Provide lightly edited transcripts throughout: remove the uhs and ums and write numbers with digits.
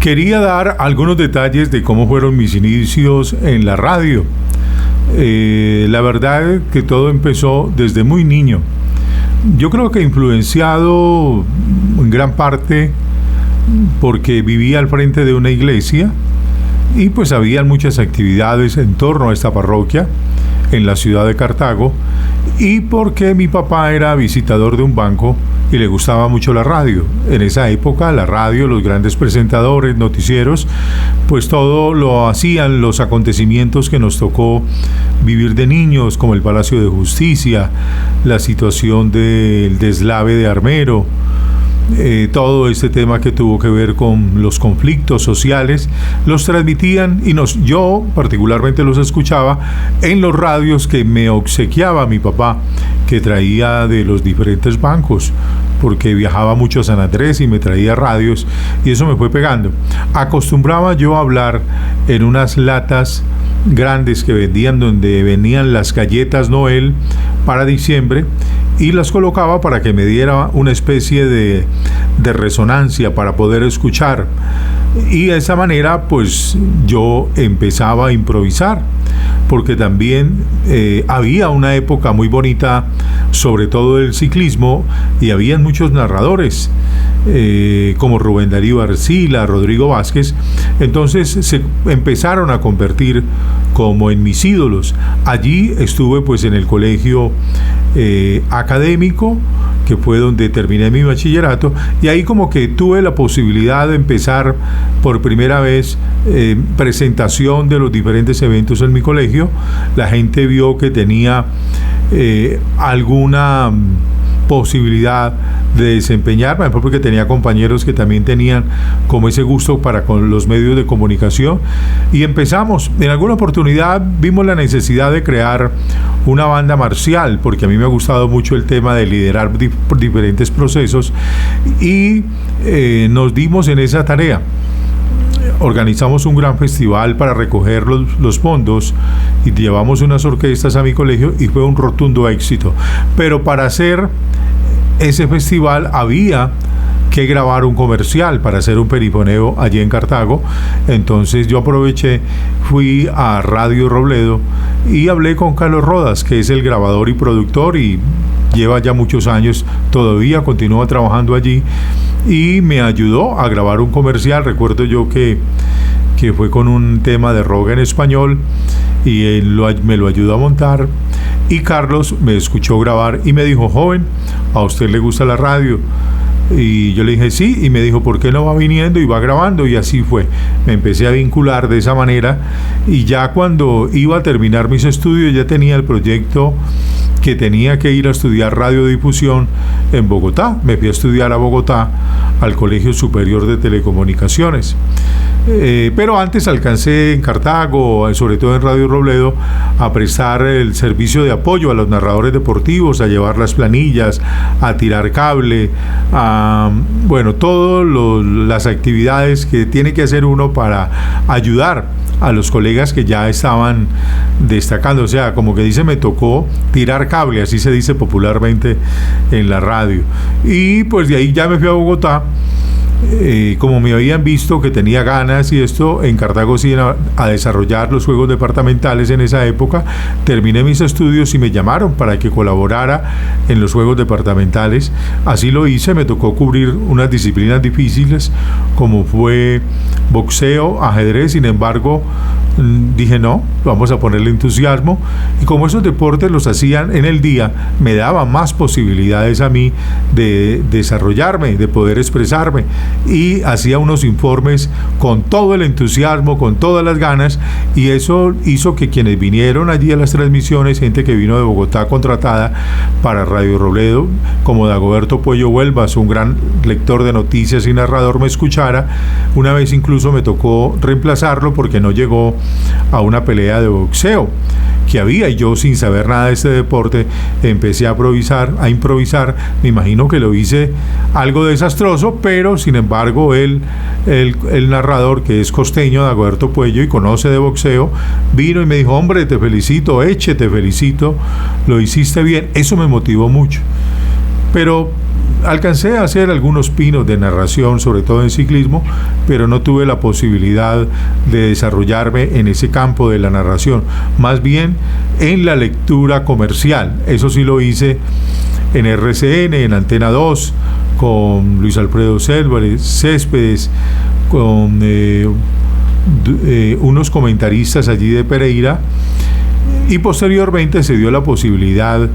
Quería dar algunos detalles de cómo fueron mis inicios en la radio. La verdad que todo empezó desde muy niño. Yo creo que influenciado en gran parte porque vivía al frente de una iglesia y pues había muchas actividades en torno a esta parroquia en la ciudad de Cartago, y porque mi papá era visitador de un banco y le gustaba mucho la radio. En esa época la radio, los grandes presentadores, noticieros, pues todo lo hacían los acontecimientos que nos tocó vivir de niños, como el Palacio de Justicia, la situación del deslave de Armero, todo este tema que tuvo que ver con los conflictos sociales, los transmitían y yo particularmente los escuchaba en los radios que me obsequiaba mi papá, que traía de los diferentes bancos, porque viajaba mucho a San Andrés y me traía radios, y eso me fue pegando. Acostumbraba yo a hablar en unas latas grandes que vendían, donde venían las galletas Noel para diciembre, y las colocaba para que me diera una especie de resonancia para poder escuchar, y de esa manera pues yo empezaba a improvisar, porque también había una época muy bonita, sobre todo del ciclismo, y habían muchos narradores como Rubén Darío Arcila, Rodrigo Vázquez. Entonces se empezaron a convertir como en mis ídolos. Allí estuve pues en el colegio académico, que fue donde terminé mi bachillerato, y ahí como que tuve la posibilidad de empezar por primera vez presentación de los diferentes eventos en mi colegio. La gente vio que tenía alguna posibilidad de desempeñarme, porque tenía compañeros que también tenían como ese gusto para con los medios de comunicación, y empezamos. En alguna oportunidad vimos la necesidad de crear una banda marcial, porque a mí me ha gustado mucho el tema de liderar diferentes procesos, y nos dimos en esa tarea. Organizamos un gran festival para recoger los fondos y llevamos unas orquestas a mi colegio, y fue un rotundo éxito. Pero para hacer ese festival había que grabar un comercial para hacer un perifoneo allí en Cartago. Entonces yo aproveché, fui a Radio Robledo y hablé con Carlos Rodas, que es el grabador y productor, y lleva ya muchos años, todavía continúa trabajando allí, y me ayudó a grabar un comercial. Recuerdo yo que fue con un tema de rock en español, y él me lo ayudó a montar, y Carlos me escuchó grabar y me dijo: joven, ¿a usted le gusta la radio? Y yo le dije sí, y me dijo: ¿por qué no va viniendo y va grabando? Y así fue, me empecé a vincular de esa manera, y ya cuando iba a terminar mis estudios ya tenía el proyecto que tenía que ir a estudiar radiodifusión en Bogotá. Me fui a estudiar a Bogotá, al Colegio Superior de Telecomunicaciones. Pero antes alcancé en Cartago, sobre todo en Radio Robledo, a prestar el servicio de apoyo a los narradores deportivos, a llevar las planillas, a tirar cable, todas las actividades que tiene que hacer uno para ayudar a los colegas que ya estaban destacando. O sea, como que dice, me tocó tirar cable, así se dice popularmente en la radio. Y pues de ahí ya me fui a Bogotá. Como me habían visto que tenía ganas y esto, en Cartago sí a desarrollar los juegos departamentales en esa época. Terminé mis estudios y me llamaron para que colaborara en los juegos departamentales. Así lo hice. Me tocó cubrir unas disciplinas difíciles como fue boxeo, ajedrez. Sin embargo, dije no, vamos a ponerle entusiasmo, y como esos deportes los hacían en el día, me daban más posibilidades a mí de desarrollarme, de poder expresarme, y hacía unos informes con todo el entusiasmo, con todas las ganas, y eso hizo que quienes vinieron allí a las transmisiones, gente que vino de Bogotá contratada para Radio Robledo, como Dagoberto Puello Huelvas, un gran lector de noticias y narrador, me escuchara. Una vez incluso me tocó reemplazarlo porque no llegó a una pelea de boxeo que había, y yo, sin saber nada de este deporte, empecé a improvisar. Me imagino que lo hice algo desastroso, pero sin embargo el narrador, que es costeño, Dagoberto Puello, y conoce de boxeo, vino y me dijo: hombre, te felicito, te felicito, lo hiciste bien. Eso me motivó mucho. Pero alcancé a hacer algunos pinos de narración, sobre todo en ciclismo, pero no tuve la posibilidad de desarrollarme en ese campo de la narración, más bien en la lectura comercial. Eso sí lo hice en RCN, en Antena 2, con Luis Alfredo Céspedes, con unos comentaristas allí de Pereira, y posteriormente se dio la posibilidad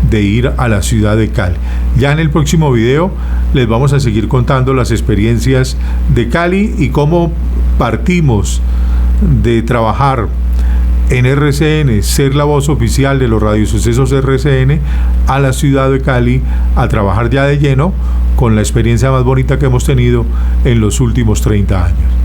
de ir a la ciudad de Cali. Ya en el próximo video les vamos a seguir contando las experiencias de Cali y cómo partimos de trabajar en RCN, ser la voz oficial de los radiosucesos RCN, a la ciudad de Cali a trabajar ya de lleno con la experiencia más bonita que hemos tenido en los últimos 30 años.